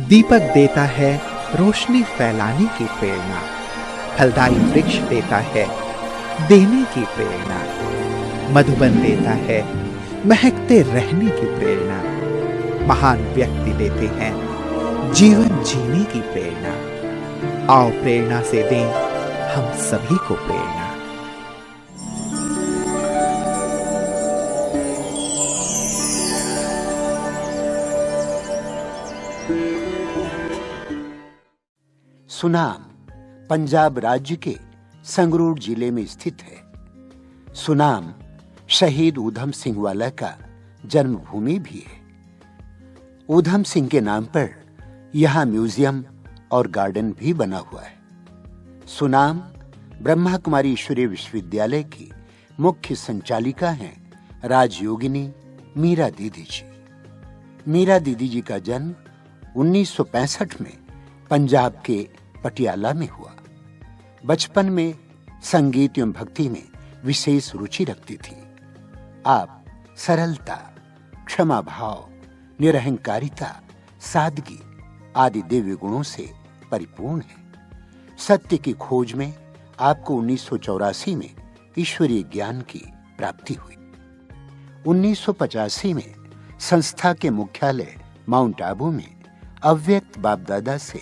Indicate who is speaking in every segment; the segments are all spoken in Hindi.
Speaker 1: दीपक देता है रोशनी फैलाने की प्रेरणा, फलदायी वृक्ष देता है देने की प्रेरणा, मधुबन देता है महकते रहने की प्रेरणा, महान व्यक्ति देते हैं जीवन जीने की प्रेरणा। आओ प्रेरणा से दें हम सभी को प्रेरणा।
Speaker 2: सुनाम पंजाब राज्य के संगरूर जिले में स्थित है। सुनाम शहीद ऊधम सिंह वाला का जन्मभूमि भी है। ऊधम सिंह के नाम पर यहां म्यूजियम और गार्डन भी बना हुआ है। सुनाम ब्रह्मा कुमारी ईश्वरीय विश्वविद्यालय की मुख्य संचालिका हैं राजयोगिनी मीरा दीदी जी। मीरा दीदी जी का जन्म 1965 में पंजाब के पटियाला में हुआ। बचपन में संगीत एवं भक्ति में विशेष रुचि रखती थी। आप सरलता, क्षमा भाव, निरहंकारिता, सादगी आदि दिव्य गुणों से परिपूर्ण है। सत्य की खोज में आपको 1984 में ईश्वरीय ज्ञान की प्राप्ति हुई। 1985 में संस्था के मुख्यालय माउंट आबू में अव्यक्त बाप दादा से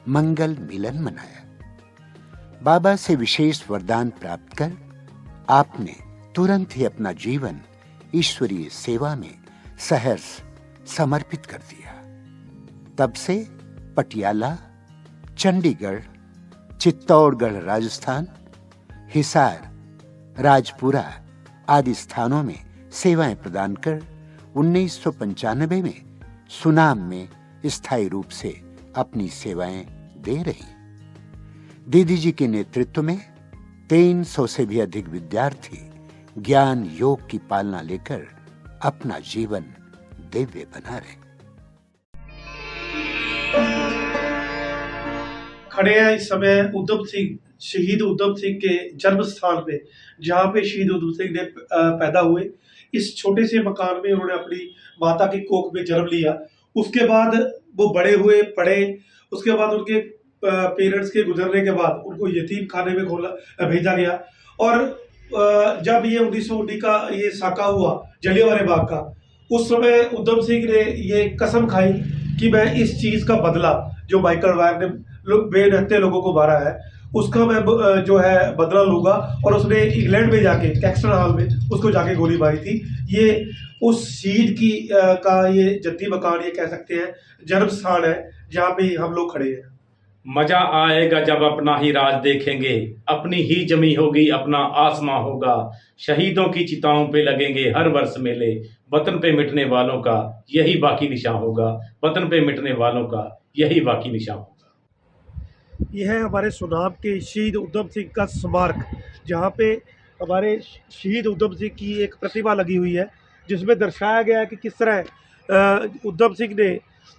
Speaker 2: मंगल मिलन मनाया। बाबा से विशेष वरदान प्राप्त कर आपने तुरंत ही अपना जीवन ईश्वरीय सेवा में सहर्ष समर्पित कर दिया। तब से पटियाला, चंडीगढ़, चित्तौड़गढ़ राजस्थान, हिसार, राजपुरा आदि स्थानों में सेवाएं प्रदान कर 1995 में सुनाम में स्थायी रूप से अपनी सेवाएं दे रही। दीदी जी के नेतृत्व में 300 से भी अधिक विद्यार्थी ज्ञान योग की पालना लेकर अपना जीवन दिव्य बना रहे।
Speaker 3: खड़े हैं इस समय उधम सिंह, शहीद उधम सिंह के जन्म स्थान पे, जहाँ पे शहीद उधम सिंह ने पैदा हुए। इस छोटे से मकान में उन्होंने अपनी माता की कोख में जन्म लिया। उसके बाद वो बड़े हुए, पढ़े। उसके बाद उनके पेरेंट्स के गुजरने के बाद उनको यतीम खाने में भेजा गया। और जब ये 1919 का ये साका हुआ जलियांवाला बाग का, उस समय उधम सिंह ने ये कसम खाई कि मैं इस चीज का बदला, जो माइकल वायर ने बेनहत्ते लोगों को मारा है, उसका मैं जो है बदला लूंगा। और उसने इंग्लैंड में जाके कैक्सटन हॉल में उसको जाके गोली मारी थी। ये उस शहीद की का ये जद्दी मकान, ये कह सकते हैं जन्म स्थान है, जहाँ पे हम लोग खड़े हैं।
Speaker 4: मजा आएगा जब अपना ही राज देखेंगे, अपनी ही जमी होगी, अपना आसमां होगा। शहीदों की चिताओं पे लगेंगे हर वर्ष मेले, वतन पे मिटने वालों का यही बाकी निशान होगा, वतन पे मिटने वालों का यही बाकी निशान होगा।
Speaker 3: यह है हमारे सुनाम के शहीद उधम सिंह का स्मारक, जहाँ पे हमारे शहीद उधम सिंह की एक प्रतिमा लगी हुई है, जिसमें दर्शाया गया है कि किस तरह उधम सिंह ने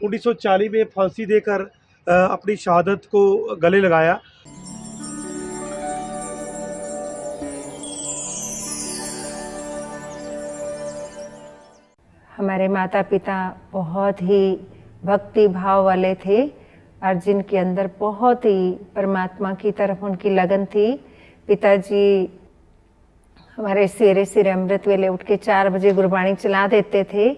Speaker 3: 1940 में फांसी देकर अपनी शहादत को गले लगाया।
Speaker 5: हमारे माता पिता बहुत ही भक्ति भाव वाले थे और जिनके अंदर बहुत ही परमात्मा की तरफ उनकी लगन थी। पिताजी हमारे सवेरे अमृत वेले उठ के 4 बजे गुरबाणी चला देते थे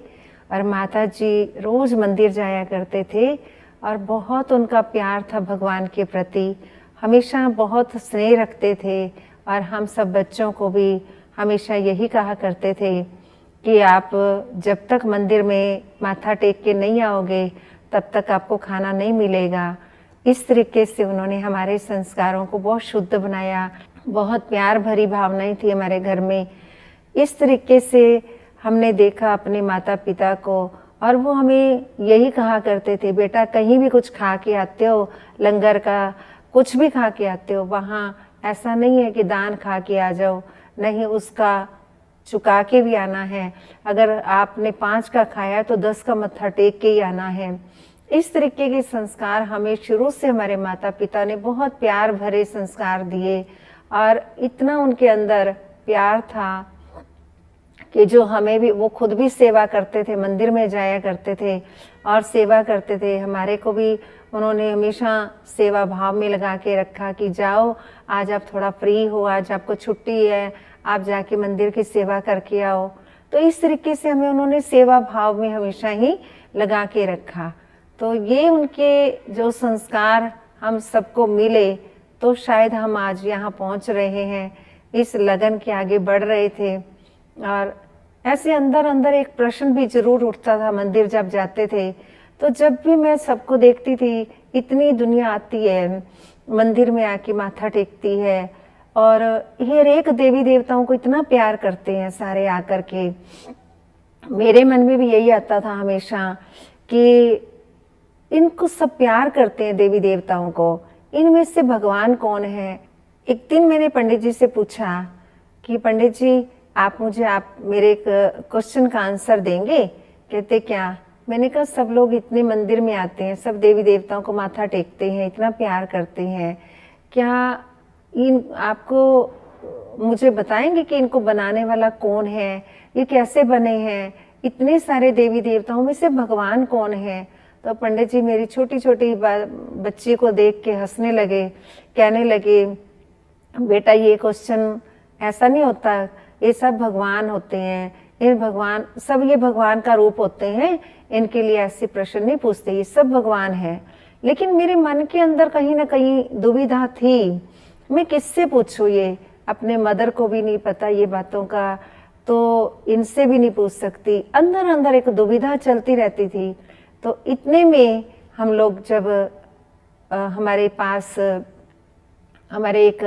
Speaker 5: और माता जी रोज मंदिर जाया करते थे और बहुत उनका प्यार था भगवान के प्रति। हमेशा बहुत स्नेह रखते थे और हम सब बच्चों को भी हमेशा यही कहा करते थे कि आप जब तक मंदिर में माथा टेक के नहीं आओगे तब तक आपको खाना नहीं मिलेगा। इस तरीके से उन्होंने हमारे संस्कारों को बहुत शुद्ध बनाया। बहुत प्यार भरी भावनाएं थी हमारे घर में। इस तरीके से हमने देखा अपने माता पिता को और वो हमें यही कहा करते थे, बेटा कहीं भी कुछ खा के आते हो, लंगर का कुछ भी खा के आते हो, वहाँ ऐसा नहीं है कि दान खा के आ जाओ, नहीं, उसका चुका के भी आना है। अगर आपने 5 का खाया तो 10 का मत्था टेक के ही आना है। इस तरीके के संस्कार हमें शुरू से हमारे माता पिता ने बहुत प्यार भरे संस्कार दिए और इतना उनके अंदर प्यार था कि जो हमें भी, वो खुद भी सेवा करते थे, मंदिर में जाया करते थे और सेवा करते थे। हमारे को भी उन्होंने हमेशा सेवा भाव में लगा के रखा कि जाओ, आज आप थोड़ा फ्री हो, आज आपको छुट्टी है, आप जाके मंदिर की सेवा करके आओ। तो इस तरीके से हमें उन्होंने सेवा भाव में हमेशा ही लगा के रखा। तो ये उनके जो संस्कार हम सबको मिले, तो शायद हम आज यहाँ पहुँच रहे हैं, इस लगन के आगे बढ़ रहे थे। और ऐसे अंदर अंदर एक प्रश्न भी जरूर उठता था मंदिर जब जाते थे। तो जब भी मैं सबको देखती थी, इतनी दुनिया आती है मंदिर में आके माथा टेकती है और हर एक देवी देवताओं को इतना प्यार करते हैं सारे आकर के। मेरे मन में भी यही आता था हमेशा कि इनको सब प्यार करते हैं देवी देवताओं को, इनमें से भगवान कौन है। एक दिन मैंने पंडित जी से पूछा कि पंडित जी आप मेरे एक क्वेश्चन का आंसर देंगे। कहते क्या? मैंने कहा सब लोग इतने मंदिर में आते हैं, सब देवी देवताओं को माथा टेकते हैं, इतना प्यार करते हैं, क्या आपको मुझे बताएंगे कि इनको बनाने वाला कौन है, ये कैसे बने हैं, इतने सारे देवी देवताओं में से भगवान कौन है। तो पंडित जी मेरी छोटी छोटी बच्ची को देख के हंसने लगे, कहने लगे बेटा ये क्वेश्चन ऐसा नहीं होता, ये सब भगवान होते हैं, ये भगवान का रूप होते हैं, इनके लिए ऐसे प्रश्न नहीं पूछते, ये सब भगवान है। लेकिन मेरे मन के अंदर कहीं ना कहीं दुविधा थी, मैं किससे पूछूं, ये अपने मदर को भी नहीं पता ये बातों का, तो इनसे भी नहीं पूछ सकती। अंदर अंदर एक दुविधा चलती रहती थी। तो इतने में हम लोग जब हमारे पास हमारे एक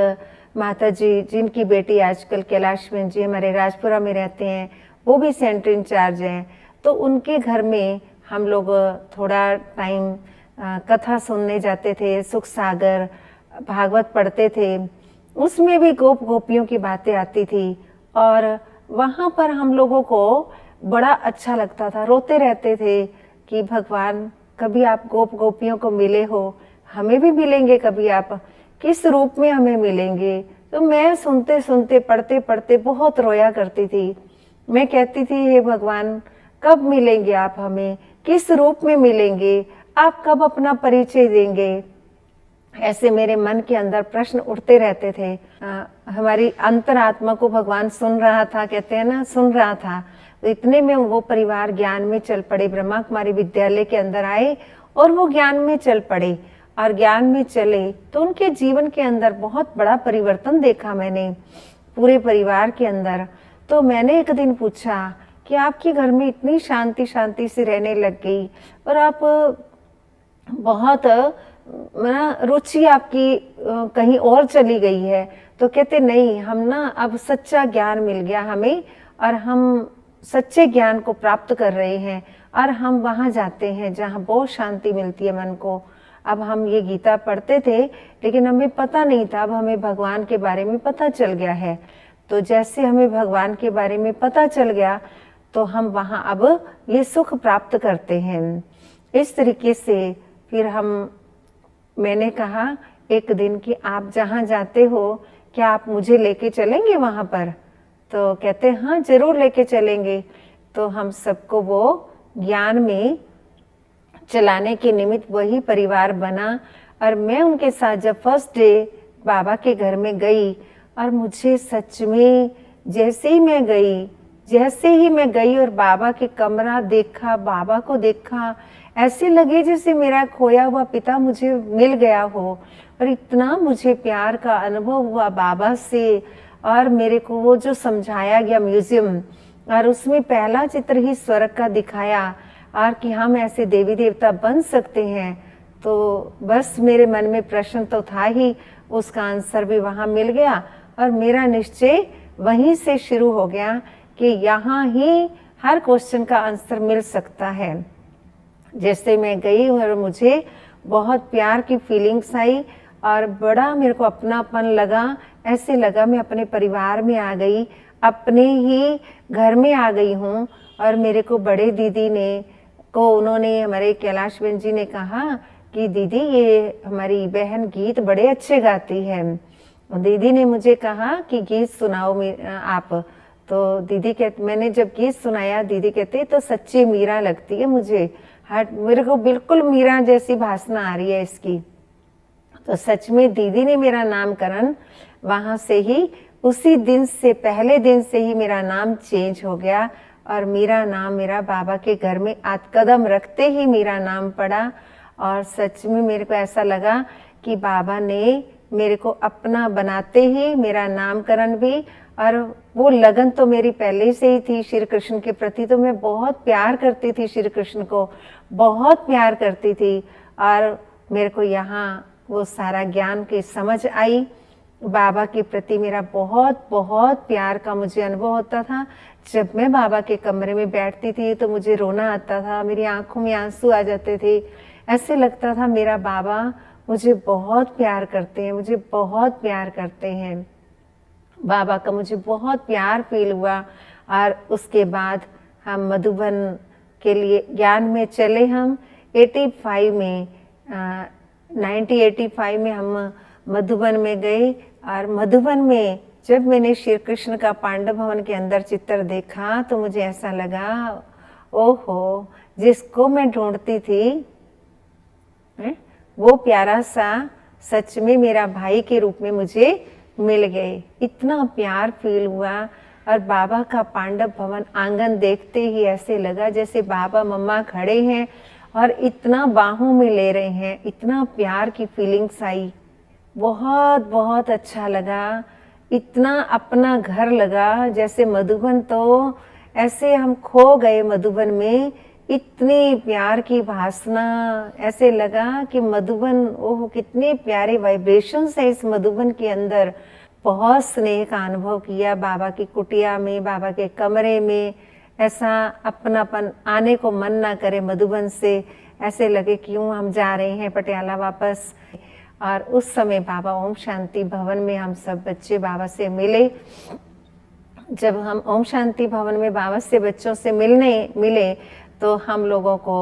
Speaker 5: माता जी जिनकी बेटी आजकल कैलाश बहन जी हमारे राजपुरा में रहते हैं, वो भी सेंटर इंचार्ज हैं, तो उनके घर में हम लोग थोड़ा टाइम कथा सुनने जाते थे, सुख सागर भागवत पढ़ते थे। उसमें भी गोपियों की बातें आती थी और वहाँ पर हम लोगों को बड़ा अच्छा लगता था, रोते रहते थे कि भगवान कभी आप गोपियों को मिले हो, हमें भी मिलेंगे कभी, आप किस रूप में हमें मिलेंगे। तो मैं सुनते सुनते पढ़ते पढ़ते बहुत रोया करती थी। मैं कहती थी हे भगवान कब मिलेंगे आप हमें, किस रूप में मिलेंगे, आप कब अपना परिचय देंगे। ऐसे मेरे मन के अंदर प्रश्न उठते रहते थे। हमारी अंतरात्मा को भगवान सुन रहा था, कहते हैं ना, सुन रहा था। तो इतने में वो परिवार ज्ञान में चल पड़े, ब्रह्मा कुमारी विद्यालय के अंदर आए और वो ज्ञान में चल पड़े। और ज्ञान में चले तो उनके जीवन के अंदर बहुत बड़ा परिवर्तन देखा मैंने पूरे परिवार के अंदर। तो मैंने एक दिन पूछा कि आपके घर में इतनी शांति शांति से रहने लग गई और आप बहुत रुचि आपकी कहीं और चली गई है। तो कहते नहीं, हम ना अब सच्चा ज्ञान मिल गया हमें और हम सच्चे ज्ञान को प्राप्त कर रहे हैं और हम वहाँ जाते हैं जहाँ बहुत शांति मिलती है मन को। अब हम ये गीता पढ़ते थे लेकिन हमें पता नहीं था, अब हमें भगवान के बारे में पता चल गया है। तो जैसे हमें भगवान के बारे में पता चल गया तो हम वहाँ अब ये सुख प्राप्त करते हैं। इस तरीके से फिर मैंने कहा एक दिन कि आप जहाँ जाते हो क्या आप मुझे लेके चलेंगे वहाँ पर। तो कहते हाँ जरूर लेके चलेंगे। तो हम सबको वो ज्ञान में चलाने के निमित्त वही परिवार बना और मैं उनके साथ जब फर्स्ट डे बाबा के घर में गई और मुझे सच में जैसे ही मैं गई और बाबा के कमरा देखा, बाबा को देखा, ऐसे लगे जैसे मेरा खोया हुआ पिता मुझे मिल गया हो। और इतना मुझे प्यार का अनुभव हुआ बाबा से। और मेरे को वो जो समझाया गया म्यूजियम और उसमें पहला चित्र ही स्वर्ग का दिखाया और कि हम ऐसे देवी देवता बन सकते हैं। तो बस मेरे मन में प्रश्न तो था ही, उसका आंसर भी वहाँ मिल गया और मेरा निश्चय वहीं से शुरू हो गया कि यहाँ ही हर क्वेश्चन का आंसर मिल सकता है। जैसे मैं गई और मुझे बहुत प्यार की फीलिंग्स आई और बड़ा मेरे को अपनापन लगा, ऐसे लगा मैं अपने परिवार में आ गई, अपने ही घर में आ गई हूँ। और मेरे को बड़े दीदी उन्होंने हमारे कैलाश बहन जी ने कहा कि दीदी ये हमारी बहन गीत बड़े अच्छे गाती है। दीदी ने मुझे कहा कि गीत सुनाओ आप। तो दीदी कहते, मैंने जब गीत सुनाया दीदी कहते तो सच्ची मीरा लगती है मुझे, हट मेरे को बिल्कुल मीरा जैसी भाषा आ रही है इसकी। तो सच में दीदी ने मेरा नामकरण वहाँ से ही, उसी दिन से, पहले दिन से ही मेरा नाम चेंज हो गया और मीरा नाम मेरा बाबा के घर में कदम रखते ही मेरा नाम पड़ा। और सच में मेरे को ऐसा लगा कि बाबा ने मेरे को अपना बनाते ही मेरा नामकरण भी, और वो लगन तो मेरी पहले से ही थी श्री कृष्ण के प्रति। तो मैं बहुत प्यार करती थी श्री कृष्ण को, बहुत प्यार करती थी। और मेरे को यहाँ वो सारा ज्ञान की समझ आई, बाबा के प्रति मेरा बहुत बहुत प्यार का मुझे अनुभव होता था। जब मैं बाबा के कमरे में बैठती थी तो मुझे रोना आता था, मेरी आंखों में आंसू आ जाते थे। ऐसे लगता था मेरा बाबा मुझे बहुत प्यार करते हैं, मुझे बहुत प्यार करते हैं। बाबा का मुझे बहुत प्यार फील हुआ। और उसके बाद हम मधुबन के लिए ज्ञान में चले। हम 85 में 1985 में हम मधुबन में गए। और मधुबन में जब मैंने श्री कृष्ण का पांडव भवन के अंदर चित्र देखा तो मुझे ऐसा लगा, ओहो, जिसको मैं ढूंढती थी वो प्यारा सा सच में मेरा भाई के रूप में मुझे मिल गए। इतना प्यार फील हुआ। और बाबा का पांडव भवन आंगन देखते ही ऐसे लगा जैसे बाबा मम्मा खड़े हैं और इतना बाहों में ले रहे हैं। इतना प्यार की फीलिंग्स आई, बहुत बहुत अच्छा लगा। इतना अपना घर लगा, जैसे मधुबन तो ऐसे हम खो गए मधुबन में। इतनी प्यार की भाषा, ऐसे लगा कि मधुबन, ओह कितने प्यारे वाइब्रेशंस है इस मधुबन के अंदर। बहुत स्नेह का अनुभव किया बाबा की कुटिया में, बाबा के कमरे में। ऐसा अपनापन आने को मन ना करे मधुबन से, ऐसे लगे क्यों हम जा रहे हैं पटियाला वापस। और उस समय बाबा ओम शांति भवन में हम सब बच्चे बाबा से मिले। जब हम ओम शांति भवन में बाबा से बच्चों से मिले तो हम लोगों को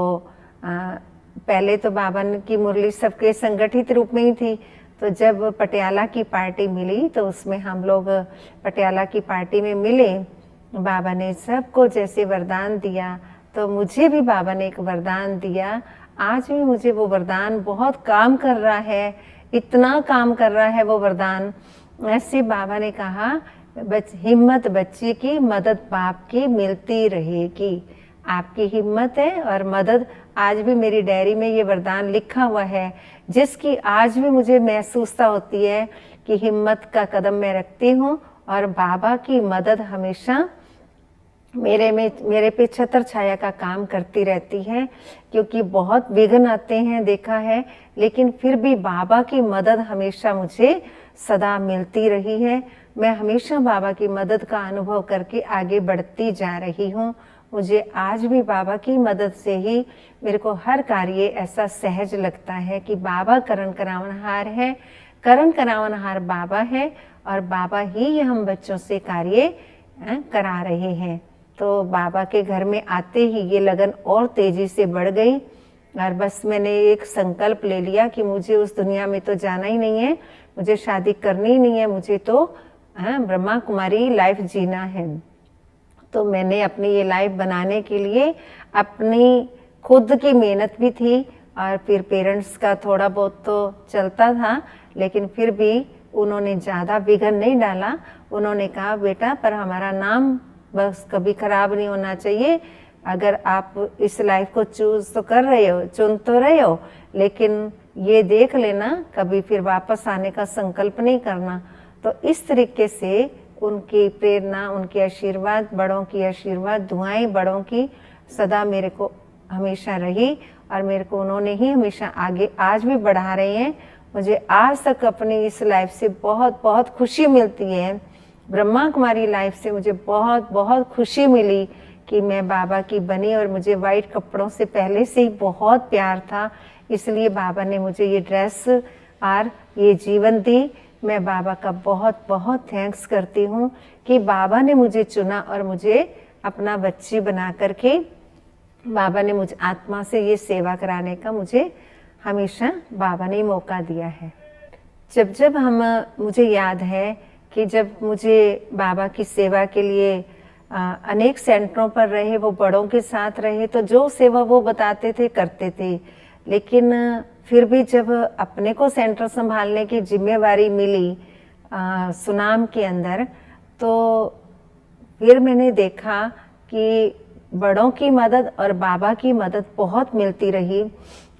Speaker 5: पहले तो बाबा की मुरली सबके संगठित रूप में ही थी। तो जब पटियाला की पार्टी मिली तो उसमें हम लोग पटियाला की पार्टी में मिले। बाबा ने सबको जैसे वरदान दिया, तो मुझे भी बाबा ने एक वरदान दिया। आज भी मुझे वो वरदान बहुत काम कर रहा है, इतना काम कर रहा है वो वरदान। ऐसे बाबा ने कहा, हिम्मत बच्ची की, मदद बाप की मिलती रहेगी। आपकी हिम्मत है और मदद, आज भी मेरी डायरी में ये वरदान लिखा हुआ है, जिसकी आज भी मुझे महसूसता होती है कि हिम्मत का कदम मैं रखती हूँ और बाबा की मदद हमेशा मेरे पे छत्र छाया का काम करती रहती है। क्योंकि बहुत विघ्न आते हैं देखा है, लेकिन फिर भी बाबा की मदद हमेशा मुझे सदा मिलती रही है। मैं हमेशा बाबा की मदद का अनुभव करके आगे बढ़ती जा रही हूँ। मुझे आज भी बाबा की मदद से ही मेरे को हर कार्य ऐसा सहज लगता है कि बाबा करण करावनहार है, करण करावनहार बाबा है और बाबा ही हम बच्चों से कार्य करा रहे हैं। तो बाबा के घर में आते ही ये लगन और तेजी से बढ़ गई। और बस मैंने एक संकल्प ले लिया कि मुझे उस दुनिया में तो जाना ही नहीं है, मुझे शादी करनी ही नहीं है, मुझे तो ब्रह्मा कुमारी लाइफ जीना है। तो मैंने अपनी ये लाइफ बनाने के लिए अपनी खुद की मेहनत भी थी और फिर पेरेंट्स का थोड़ा बहुत तो चलता था, लेकिन फिर भी उन्होंने ज़्यादा विघन नहीं डाला। उन्होंने कहा, बेटा पर हमारा नाम बस कभी खराब नहीं होना चाहिए। अगर आप इस लाइफ को चूज तो कर रहे हो, चुन तो रहे हो, लेकिन ये देख लेना कभी फिर वापस आने का संकल्प नहीं करना। तो इस तरीके से उनकी प्रेरणा, उनके आशीर्वाद, बड़ों की आशीर्वाद, दुआएं बड़ों की सदा मेरे को हमेशा रही और मेरे को उन्होंने ही हमेशा आगे आज भी बढ़ा रहे हैं। मुझे आज तक अपनी इस लाइफ से बहुत बहुत खुशी मिलती है। ब्रह्मा कुमारी लाइफ से मुझे बहुत बहुत खुशी मिली कि मैं बाबा की बनी और मुझे वाइट कपड़ों से पहले से ही बहुत प्यार था, इसलिए बाबा ने मुझे ये ड्रेस और ये जीवन दी। मैं बाबा का बहुत बहुत थैंक्स करती हूँ कि बाबा ने मुझे चुना और मुझे अपना बच्ची बना करके बाबा ने मुझे आत्मा से ये सेवा कराने का मुझे हमेशा बाबा ने मौका दिया है। जब जब मुझे याद है कि जब मुझे बाबा की सेवा के लिए अनेक सेंटरों पर रहे, वो बड़ों के साथ रहे, तो जो सेवा वो बताते थे करते थे। लेकिन फिर भी जब अपने को सेंटर संभालने की जिम्मेवारी मिली सुनाम के अंदर, तो फिर मैंने देखा कि बड़ों की मदद और बाबा की मदद बहुत मिलती रही।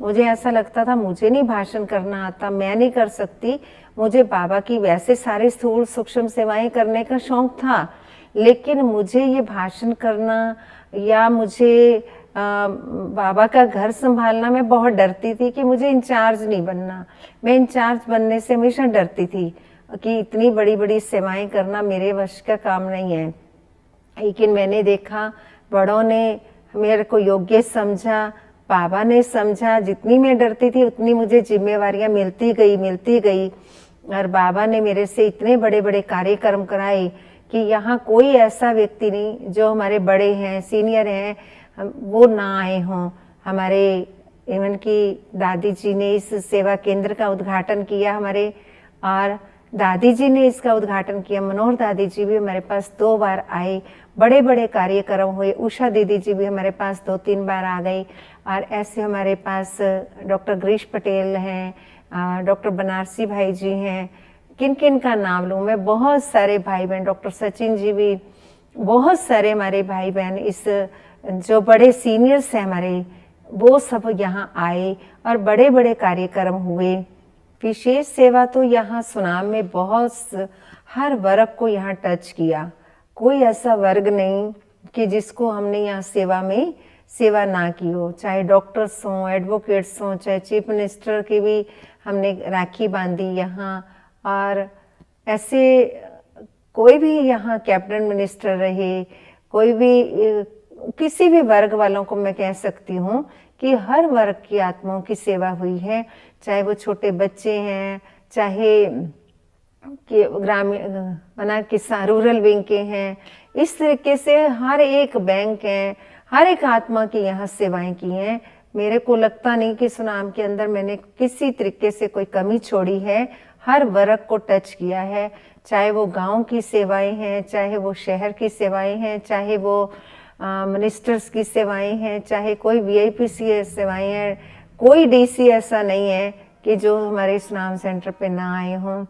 Speaker 5: मुझे ऐसा लगता था मुझे नहीं भाषण करना आता, मैं नहीं कर सकती। मुझे बाबा की वैसे सारे स्थूल सूक्ष्म सेवाएं करने का शौक था, लेकिन मुझे ये भाषण करना या मुझे बाबा का घर संभालना, मैं बहुत डरती थी कि मुझे इंचार्ज नहीं बनना। मैं इंचार्ज बनने से हमेशा डरती थी कि इतनी बड़ी बड़ी सेवाएं करना मेरे वश का काम नहीं है। लेकिन मैंने देखा बड़ों ने मेरे को योग्य समझा, बाबा ने समझा। जितनी मैं डरती थी उतनी मुझे जिम्मेवारियां मिलती गई। और बाबा ने मेरे से इतने बड़े बड़े कार्यक्रम कराए कि यहाँ कोई ऐसा व्यक्ति नहीं जो हमारे बड़े हैं, सीनियर हैं, वो ना आए हों। हमारे इवन की दादी जी ने इस सेवा केंद्र का उद्घाटन किया हमारे, और दादी जी ने इसका उद्घाटन किया। मनोहर दादी जी भी हमारे पास 2 बार आए, बड़े बड़े कार्यक्रम हुए। उषा दीदी जी भी हमारे पास 2-3 बार आ गई। और ऐसे हमारे पास डॉक्टर गिरीश पटेल हैं, डॉक्टर बनारसी भाई जी हैं, किन किन का नाम लूँ मैं, बहुत सारे भाई बहन, डॉक्टर सचिन जी भी, बहुत सारे हमारे भाई बहन, इस जो बड़े सीनियर्स हैं हमारे, वो सब यहाँ आए और बड़े बड़े कार्यक्रम हुए। विशेष सेवा तो यहाँ सुनाम में बहुत, हर वर्ग को यहाँ टच किया। कोई ऐसा वर्ग नहीं कि जिसको हमने यहाँ सेवा ना की हो, चाहे डॉक्टर्स हों, एडवोकेट्स हों, चाहे चीफ मिनिस्टर की भी हमने राखी बांधी यहाँ। और ऐसे कोई भी यहाँ कैबिनेट मिनिस्टर रहे, कोई भी किसी भी वर्ग वालों को मैं कह सकती हूँ कि हर वर्ग की आत्माओं की सेवा हुई है, चाहे वो छोटे बच्चे हैं, चाहे कि ग्रामीण बना किसान रूरल विंग के हैं। इस तरीके से हर एक बैंक है, हर एक आत्मा की यहाँ सेवाएं की हैं। मेरे को लगता नहीं कि सुनाम के अंदर मैंने किसी तरीके से कोई कमी छोड़ी है। हर वर्ग को टच किया है, चाहे वो गांव की सेवाएं हैं, चाहे वो शहर की सेवाएं हैं, चाहे वो मिनिस्टर्स की सेवाएं हैं, चाहे कोई वीआईपी सेवाएं हैं। कोई डीसी ऐसा नहीं है कि जो हमारे सुनाम सेंटर पे ना आए हों।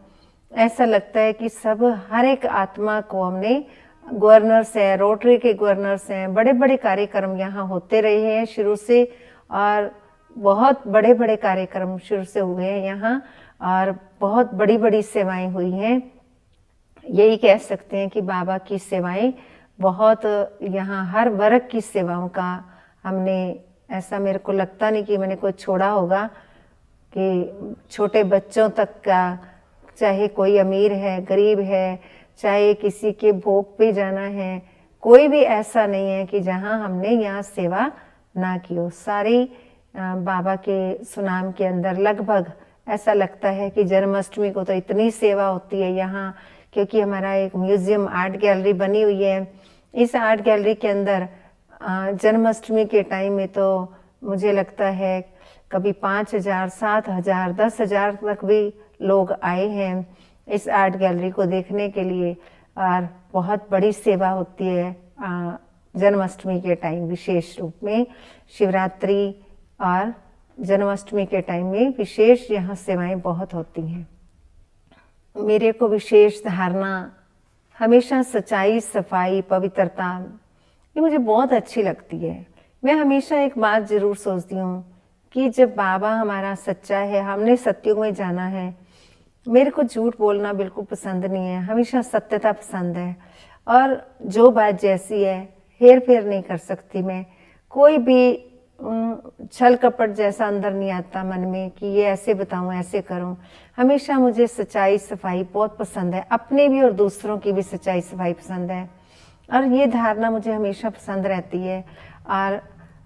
Speaker 5: ऐसा लगता है कि सब, हर एक आत्मा को हमने, गवर्नर्स हैं, रोटरी के गवर्नर्स हैं, बड़े बड़े कार्यक्रम यहाँ होते रहे हैं शुरू से, और बहुत बड़े बड़े कार्यक्रम शुरू से हुए हैं यहाँ, और बहुत बड़ी बड़ी सेवाएं हुई हैं। यही कह सकते हैं कि बाबा की सेवाएं बहुत, यहाँ हर वर्ग की सेवाओं का हमने, ऐसा मेरे को लगता नहीं कि मैंने कोई छोड़ा होगा, कि छोटे बच्चों तक का, चाहे कोई अमीर है, गरीब है, चाहे किसी के भोग पे जाना है, कोई भी ऐसा नहीं है कि जहाँ हमने यहाँ सेवा ना की हो। सारी बाबा के सुनाम के अंदर लगभग ऐसा लगता है कि जन्माष्टमी को तो इतनी सेवा होती है यहाँ, क्योंकि हमारा एक म्यूजियम आर्ट गैलरी बनी हुई है। इस आर्ट गैलरी के अंदर जन्माष्टमी के टाइम में तो मुझे लगता है कभी 5,000, 7,000, 10,000 तक भी लोग आए हैं इस आर्ट गैलरी को देखने के लिए। और बहुत बड़ी सेवा होती है जन्माष्टमी के टाइम, विशेष रूप में शिवरात्रि और जन्माष्टमी के टाइम में विशेष यहाँ सेवाएं बहुत होती हैं। मेरे को विशेष धारणा हमेशा सच्चाई, सफाई, पवित्रता, ये मुझे बहुत अच्छी लगती है। मैं हमेशा एक बात जरूर सोचती हूँ कि जब बाबा हमारा सच्चा है, हमने सत्युग में जाना है। मेरे को झूठ बोलना बिल्कुल पसंद नहीं है, हमेशा सत्यता पसंद है। और जो बात जैसी है, हेर फेर नहीं कर सकती मैं। कोई भी छल कपट जैसा अंदर नहीं आता मन में कि ये ऐसे बताऊं, ऐसे करूं। हमेशा मुझे सच्चाई, सफाई बहुत पसंद है, अपने भी और दूसरों की भी सच्चाई, सफाई पसंद है। और ये धारणा मुझे हमेशा पसंद रहती है। और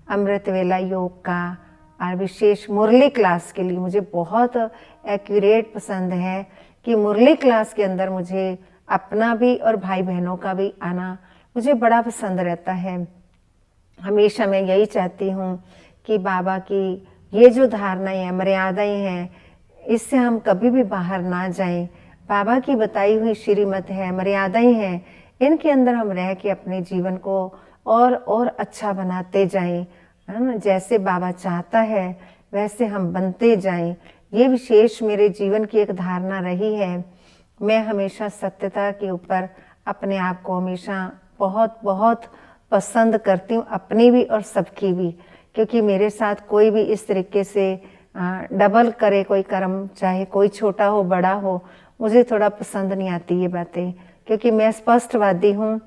Speaker 5: अमृत वेला योग का और विशेष मुरली क्लास के लिए मुझे बहुत एक्यूरेट पसंद है कि मुरली क्लास के अंदर मुझे अपना भी और भाई बहनों का भी आना मुझे बड़ा पसंद रहता है। हमेशा मैं यही चाहती हूँ कि बाबा की ये जो धारणाएं हैं, मर्यादाएं हैं, इससे हम कभी भी बाहर ना जाएं। बाबा की बताई हुई श्रीमत है, मर्यादाएं हैं, इनके अंदर हम रह के अपने जीवन को और अच्छा बनाते जाएं, है ना। जैसे बाबा चाहता है वैसे हम बनते जाएं। ये विशेष मेरे जीवन की एक धारणा रही है। मैं हमेशा सत्यता के ऊपर अपने आप को हमेशा बहुत बहुत पसंद करती हूँ, अपनी भी और सबकी भी, क्योंकि मेरे साथ कोई भी इस तरीके से डबल करे कोई कर्म, चाहे कोई छोटा हो बड़ा हो, मुझे थोड़ा पसंद नहीं आती ये बातें, क्योंकि मैं स्पष्टवादी हूँ।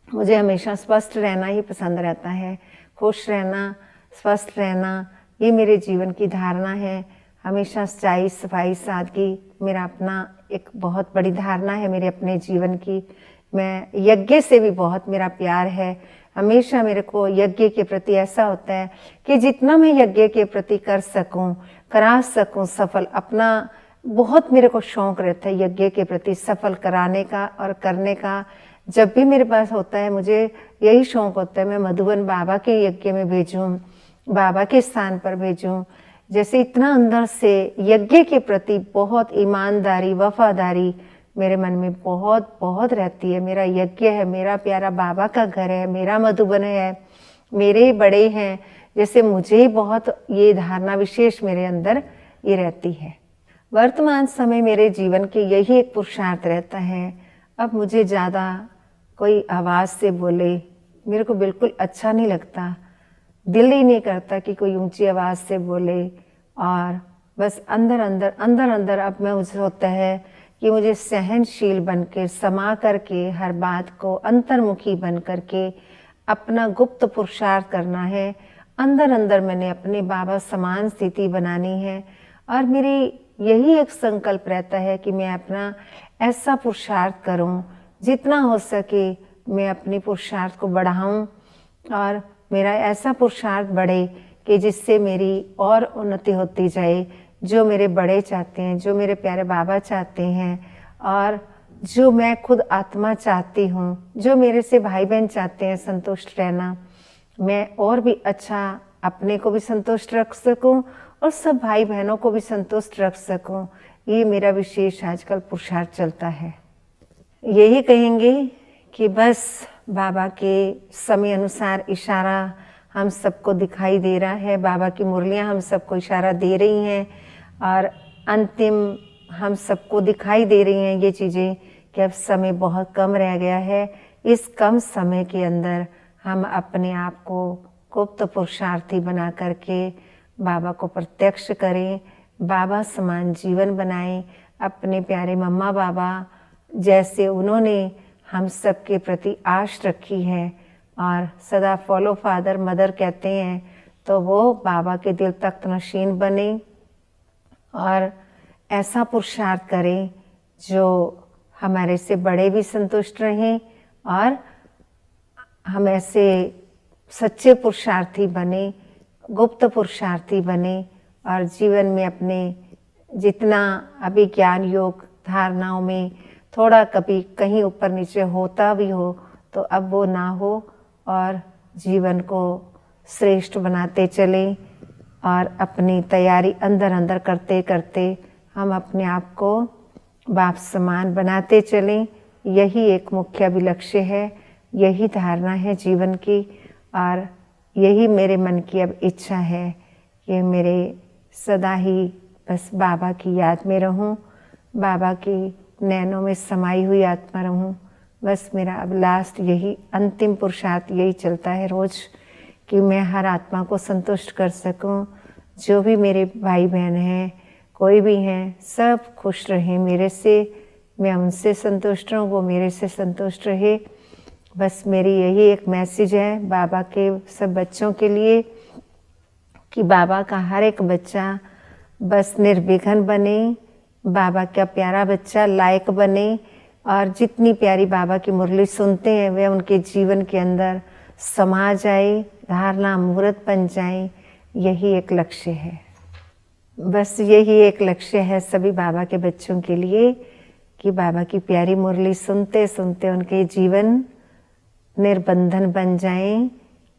Speaker 5: मुझे हमेशा स्पष्ट रहना ही पसंद रहता है, खुश रहना, स्वस्थ रहना, ये मेरे जीवन की धारणा है। हमेशा सच्चाई, सफाई, सादगी मेरा अपना एक बहुत बड़ी धारणा है मेरे अपने जीवन की। मैं यज्ञ से भी बहुत मेरा प्यार है। हमेशा मेरे को यज्ञ के प्रति ऐसा होता है कि जितना मैं यज्ञ के प्रति कर सकूं, करा सकूं सफल, अपना बहुत मेरे को शौक रहता है यज्ञ के प्रति सफल कराने का और करने का। जब भी मेरे पास होता है मुझे यही शौक होता है मैं मधुबन बाबा के यज्ञ में भेजूं, बाबा के स्थान पर भेजूं। जैसे इतना अंदर से यज्ञ के प्रति बहुत ईमानदारी, वफादारी मेरे मन में बहुत बहुत रहती है। मेरा यज्ञ है, मेरा प्यारा बाबा का घर है, मेरा मधुबन है, मेरे बड़े हैं, जैसे मुझे बहुत ये धारणा विशेष मेरे अंदर ये रहती है। वर्तमान समय मेरे जीवन के यही एक पुरुषार्थ रहता है। अब मुझे ज़्यादा कोई आवाज़ से बोले मेरे को बिल्कुल अच्छा नहीं लगता, दिल ही नहीं करता कि कोई ऊंची आवाज़ से बोले, और बस अंदर अंदर अब मैं मुझे होता है कि मुझे सहनशील बनकर, समा करके, हर बात को अंतर्मुखी बन करके अपना गुप्त पुरुषार्थ करना है। अंदर मैंने अपने बाबा समान स्थिति बनानी है, और मेरी यही एक संकल्प रहता है कि मैं अपना ऐसा पुरुषार्थ करूं, जितना हो सके मैं अपने पुरुषार्थ को बढ़ाऊं, और मेरा ऐसा पुरुषार्थ बढ़े कि जिससे मेरी और उन्नति होती जाए। जो मेरे बड़े चाहते हैं, जो मेरे प्यारे बाबा चाहते हैं, और जो मैं खुद आत्मा चाहती हूँ, जो मेरे से भाई बहन चाहते हैं संतुष्ट रहना, मैं और भी अच्छा अपने को भी संतुष्ट रख सकूं और सब भाई बहनों को भी संतुष्ट रख सकूं। ये मेरा विशेष आजकल पुरुषार्थ चलता है। यही कहेंगे कि बस बाबा के समय अनुसार इशारा हम सबको दिखाई दे रहा है, बाबा की मुरलियां हम सबको इशारा दे रही हैं, और अंतिम हम सबको दिखाई दे रही हैं ये चीज़ें कि अब समय बहुत कम रह गया है। इस कम समय के अंदर हम अपने आप को गुप्त पुरुषार्थी बना करके बाबा को प्रत्यक्ष करें, बाबा समान जीवन बनाएं। अपने प्यारे मम्मा बाबा जैसे उन्होंने हम सब के प्रति आश रखी है और सदा फॉलो फादर मदर कहते हैं, तो वो बाबा के दिल तख्त नशीन बने और ऐसा पुरुषार्थ करें जो हमारे से बड़े भी संतुष्ट रहें, और हम ऐसे सच्चे पुरुषार्थी बने, गुप्त पुरुषार्थी बने, और जीवन में अपने जितना अभी ज्ञान योग धारणाओं में थोड़ा कभी कहीं ऊपर नीचे होता भी हो तो अब वो ना हो, और जीवन को श्रेष्ठ बनाते चलें, और अपनी तैयारी अंदर करते करते हम अपने आप को बाप समान बनाते चलें। यही एक मुख्य अभिलक्ष्य है, यही धारणा है जीवन की, और यही मेरे मन की अब इच्छा है कि मेरे सदा ही बस बाबा की याद में रहूं, बाबा की नैनों में समाई हुई आत्मा रहूं। बस मेरा अब लास्ट यही अंतिम पुरुषार्थ यही चलता है रोज, कि मैं हर आत्मा को संतुष्ट कर सकूं। जो भी मेरे भाई बहन हैं, कोई भी हैं, सब खुश रहें मेरे से, मैं उनसे संतुष्ट रहूं, वो मेरे से संतुष्ट रहे। बस मेरी यही एक मैसेज है बाबा के सब बच्चों के लिए, कि बाबा का हर एक बच्चा बस निर्विघ्न बने, बाबा का प्यारा बच्चा लायक बने, और जितनी प्यारी बाबा की मुरली सुनते हैं वे उनके जीवन के अंदर समा जाए, धारणा मुहूर्त बन जाए। यही एक लक्ष्य है, बस यही एक लक्ष्य है सभी बाबा के बच्चों के लिए, कि बाबा की प्यारी मुरली सुनते सुनते उनके जीवन निर्बंधन बन जाएं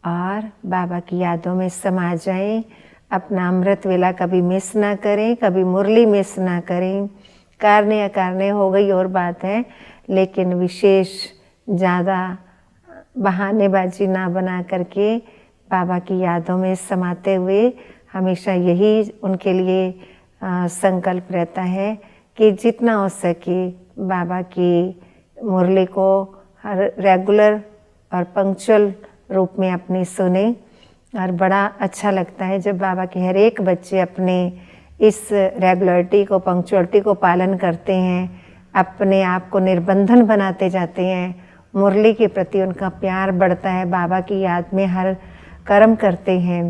Speaker 5: और बाबा की यादों में समा जाएं। अपना अमृत वेला कभी मिस ना करें, कभी मुरली मिस ना करें। कारणे अकारणे हो गई और बात है, लेकिन विशेष ज़्यादा बहानेबाजी ना बना करके बाबा की यादों में समाते हुए हमेशा यही उनके लिए संकल्प रहता है कि जितना हो सके बाबा की मुरली को हर रेगुलर और पंक्चुअल रूप में अपनी सुने। और बड़ा अच्छा लगता है जब बाबा के हर एक बच्चे अपने इस रेगुलरिटी को, पंक्चुअलिटी को पालन करते हैं, अपने आप को निर्बंधन बनाते जाते हैं, मुरली के प्रति उनका प्यार बढ़ता है, बाबा की याद में हर कर्म करते हैं।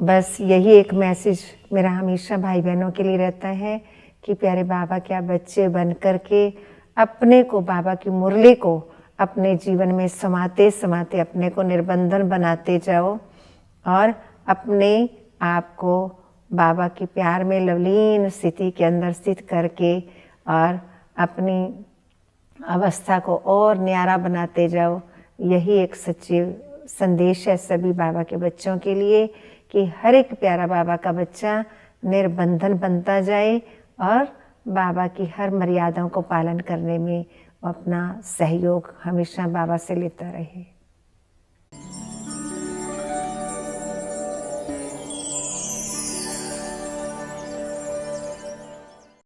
Speaker 5: बस यही एक मैसेज मेरा हमेशा भाई बहनों के लिए रहता है कि प्यारे बाबा के आप बच्चे बन कर के अपने को, बाबा की मुरली को अपने जीवन में समाते समाते अपने को निर्बंधन बनाते जाओ और अपने आप को बाबा के प्यार में लवलीन स्थिति के अंदर स्थित करके और अपनी अवस्था को और न्यारा बनाते जाओ। यही एक सच्ची संदेश है सभी बाबा के बच्चों के लिए कि हर एक प्यारा बाबा का बच्चा निर्बंधन बनता जाए और बाबा की हर मर्यादाओं को पालन करने में अपना सहयोग हमेशा बाबा से लेता रहे।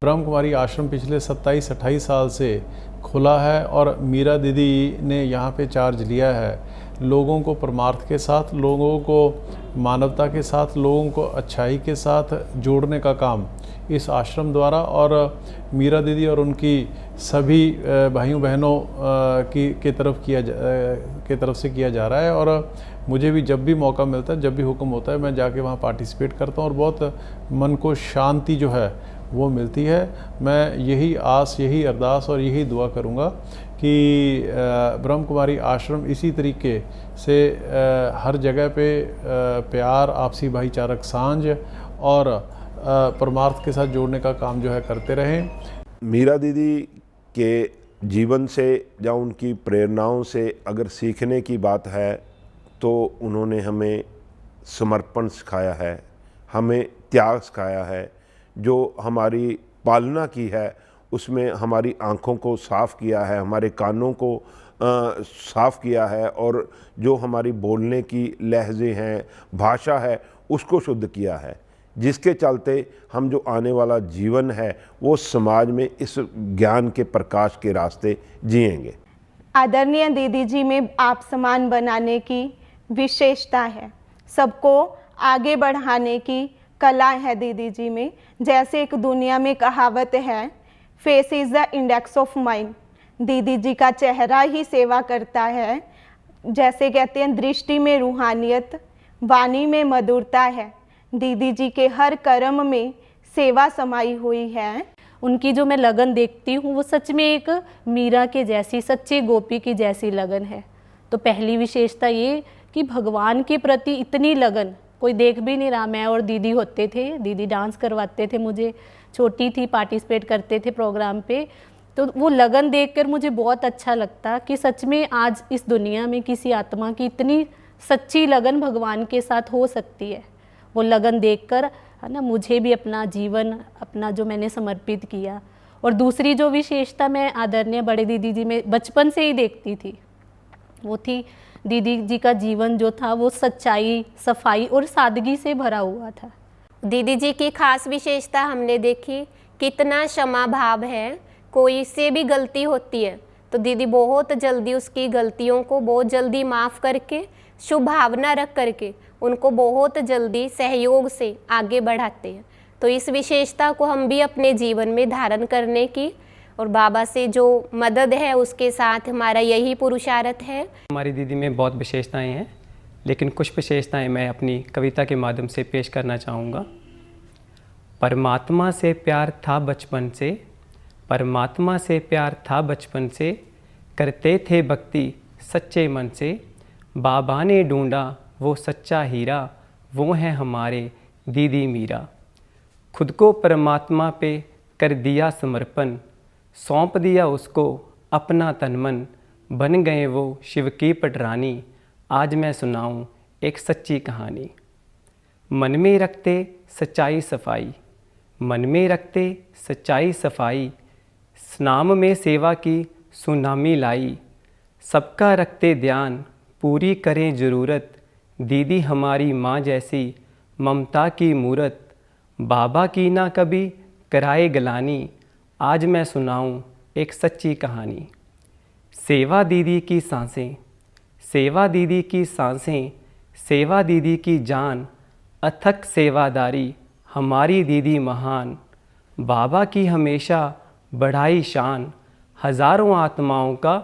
Speaker 6: ब्रह्म कुमारी आश्रम पिछले 27-28 साल से खुला है और मीरा दीदी ने यहाँ पे चार्ज लिया है लोगों को परमार्थ के साथ, लोगों को मानवता के साथ, लोगों को अच्छाई के साथ जोड़ने का काम इस आश्रम द्वारा और मीरा दीदी और उनकी सभी भाइयों बहनों की तरफ से किया जा रहा है। और मुझे भी जब भी मौका मिलता है, जब भी हुक्म होता है, मैं जाके वहाँ पार्टिसिपेट करता हूँ और बहुत मन को शांति जो है वो मिलती है। मैं यही आस, यही अरदास और यही दुआ करूँगा कि ब्रह्म कुमारी आश्रम इसी तरीके से हर जगह पे प्यार, आपसी भाईचारक सांझ और परमार्थ के साथ जोड़ने का काम जो है करते रहें।
Speaker 7: मीरा दीदी के जीवन से या उनकी प्रेरणाओं से अगर सीखने की बात है तो उन्होंने हमें समर्पण सिखाया है, हमें त्याग सिखाया है। जो हमारी पालना की है उसमें हमारी आँखों को साफ़ किया है, हमारे कानों को साफ़ किया है और जो हमारी बोलने की लहजे हैं, भाषा है, उसको शुद्ध किया है, जिसके चलते हम जो आने वाला जीवन है वो समाज में इस ज्ञान के प्रकाश के रास्ते जिएंगे।
Speaker 8: आदरणीय दीदी जी में आप समान बनाने की विशेषता है, सबको आगे बढ़ाने की कला है दीदी जी में। जैसे एक दुनिया में कहावत है, face is the index of mind. दीदी जी का चेहरा ही सेवा करता है। जैसे कहते हैं दृष्टि में रूहानियत, वाणी में मधुरता है। दीदी जी के हर कर्म में सेवा समाई हुई है।
Speaker 9: उनकी जो मैं लगन देखती हूँ वो सच में एक मीरा के जैसी, सच्ची गोपी की जैसी लगन है। तो पहली विशेषता ये कि भगवान के प्रति इतनी लगन कोई देख भी नहीं रहा। मैं और दीदी होते थे, दीदी डांस करवाते थे मुझे, छोटी थी, पार्टिसिपेट करते थे प्रोग्राम पे। तो वो लगन देखकर मुझे बहुत अच्छा लगता कि सच में आज इस दुनिया में किसी आत्मा की इतनी सच्ची लगन भगवान के साथ हो सकती है। वो लगन देखकर है ना, मुझे भी अपना जीवन, अपना जो मैंने समर्पित किया। और दूसरी जो विशेषता मैं आदरणीय बड़े दीदी जी में बचपन से ही देखती थी, वो थी दीदी जी का जीवन जो था वो सच्चाई, सफाई और सादगी से भरा हुआ था।
Speaker 10: दीदी जी की खास विशेषता हमने देखी, कितना क्षमा भाव है। कोई से भी गलती होती है तो दीदी बहुत जल्दी उसकी गलतियों को बहुत जल्दी माफ़ करके, शुभ भावना रख करके उनको बहुत जल्दी सहयोग से आगे बढ़ाते हैं। तो इस विशेषता को हम भी अपने जीवन में धारण करने की और बाबा से जो मदद है उसके साथ हमारा यही पुरुषार्थ है।
Speaker 11: हमारी दीदी में बहुत विशेषताएं हैं, लेकिन कुछ विशेषताएं मैं अपनी कविता के माध्यम से पेश करना चाहूँगा। परमात्मा से प्यार था बचपन से, परमात्मा से प्यार था बचपन से, करते थे भक्ति सच्चे मन से, बाबा ने ढूंढा वो सच्चा हीरा, वो है हमारे दीदी मीरा। खुद को परमात्मा पे कर दिया समर्पण, सौंप दिया उसको अपना तन मन, बन गए वो शिव की पटरानी, आज मैं सुनाऊं एक सच्ची कहानी। मन में रखते सच्चाई सफाई, मन में रखते सच्चाई सफाई, स्नाम में सेवा की सुनामी लाई, सबका रखते ध्यान, पूरी करें ज़रूरत। दीदी हमारी माँ जैसी ममता की मूरत। बाबा की ना कभी कराए गलानी, आज मैं सुनाऊं एक सच्ची कहानी। सेवा दीदी की सांसें, सेवा दीदी की सांसें, सेवा दीदी की जान। अथक सेवादारी, हमारी दीदी महान। बाबा की हमेशा बढ़ाई शान, हजारों आत्माओं का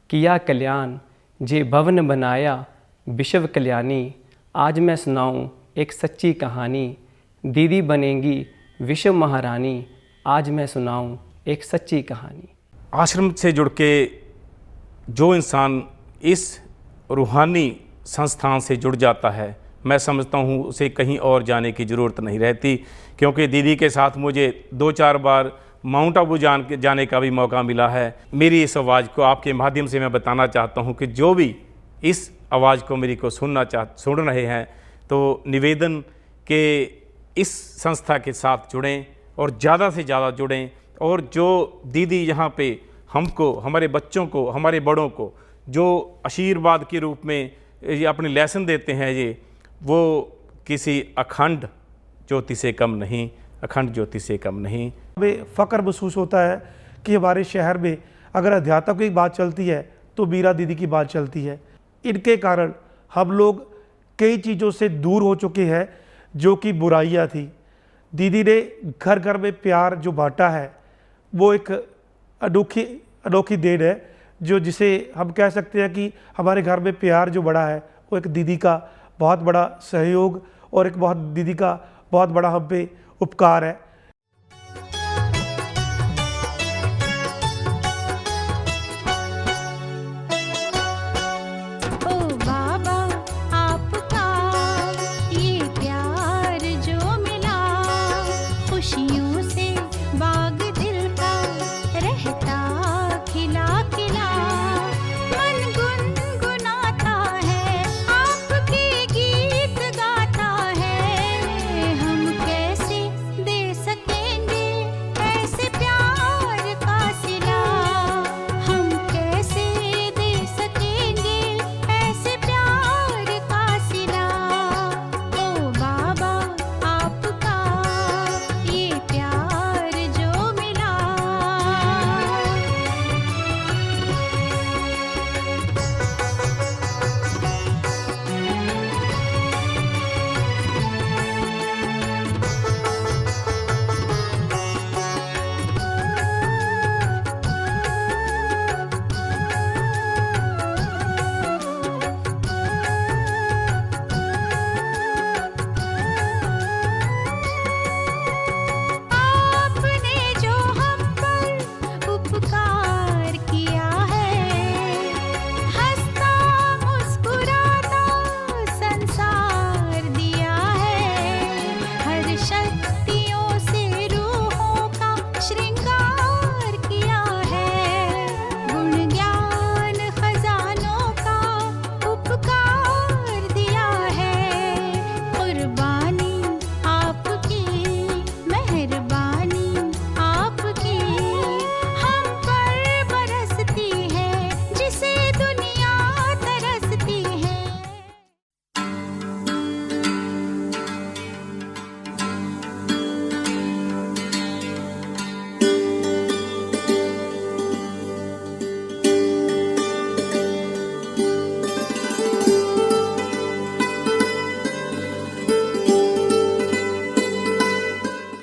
Speaker 11: किया कल्याण। जे भवन बनाया विश्व कल्याणी, आज मैं सुनाऊं एक सच्ची कहानी। दीदी बनेंगी विश्व महारानी, आज मैं सुनाऊं एक सच्ची कहानी।
Speaker 4: आश्रम से जुड़ के जो इंसान इस रूहानी संस्थान से जुड़ जाता है, मैं समझता हूँ उसे कहीं और जाने की ज़रूरत नहीं रहती, क्योंकि दीदी के साथ मुझे 2-4 बार माउंट आबू जाने का भी मौका मिला है। मेरी इस आवाज़ को आपके माध्यम से मैं बताना चाहता हूँ कि जो भी इस आवाज़ को मेरी को सुन रहे हैं, तो निवेदन के इस संस्था के साथ जुड़ें और ज़्यादा से ज़्यादा जुड़ें। और जो दीदी यहाँ पे हमको, हमारे बच्चों को, हमारे बड़ों को जो आशीर्वाद के रूप में ये अपने लेसन देते हैं, ये वो किसी अखंड ज्योति से कम नहीं, अखंड ज्योति से कम नहीं।
Speaker 3: हमें फ़ख्र महसूस होता है कि हमारे शहर में अगर अध्यात्म की बात चलती है तो मीरा दीदी की बात चलती है। इनके कारण हम लोग कई चीज़ों से दूर हो चुके हैं जो कि बुराइयां थी। दीदी ने घर घर में प्यार जो बांटा है वो एक अनोखी देन है, जो जिसे हम कह सकते हैं कि हमारे घर में प्यार जो बढ़ा है वो एक दीदी का बहुत बड़ा सहयोग और एक दीदी का बहुत बड़ा हम पे उपकार है।